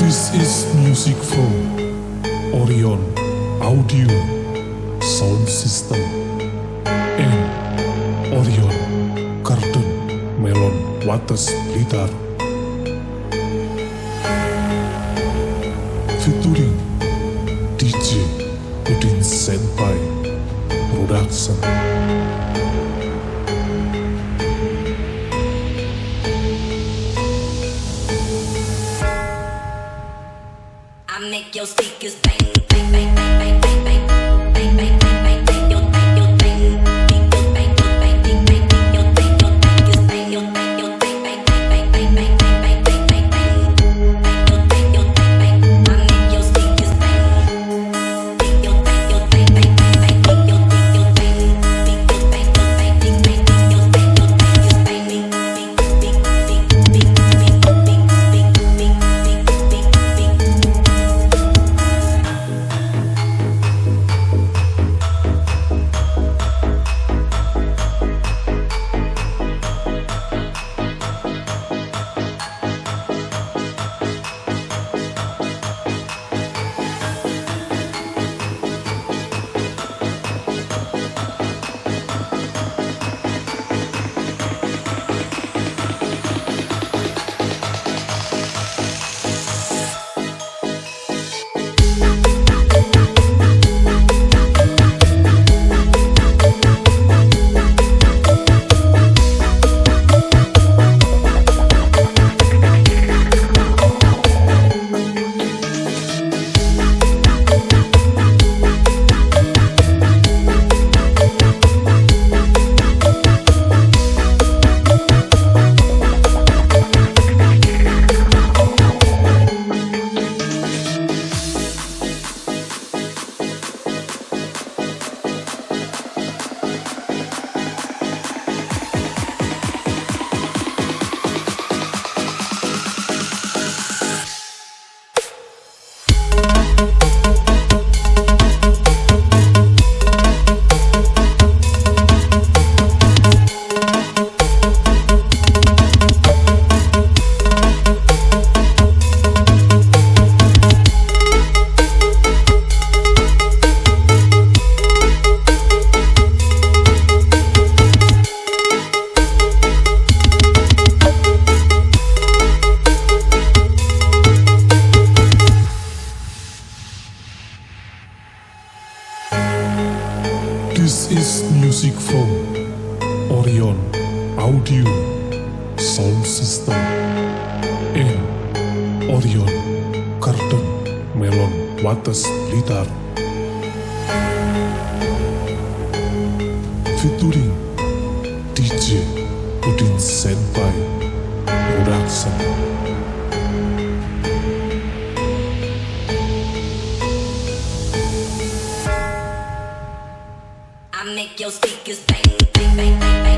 This is music from Orion Audio Sound System and Orion Garden Melon Waters Blitar, featuring DJ Udin Senpai Production. I make your speakers bang, bang, bang, bang, bang, bang, bang, bang, bang, bang, bang, your bang, your bang, your bang, your bang, your bang, your bang, your bang, your bang, your bang, bang, bang, bang, bang, bang, bang, bang, bang, bang, your bang, your bang, bang. I make your speakers bang, your bang, your bang, bang, bang, bang, your bang, your bang, your bang, your bang, bang, bang, your bang, your bang, bang, bing, bing, bing, bing, bing, bing, bing, bing, bing, bing, bing, bing. This is music from Orion Audio Sound System and Orion Garden Melon Waters Blitar, featuring DJ Udin Senpai Production. I make your speakers bang, bang, bang, bang, bang.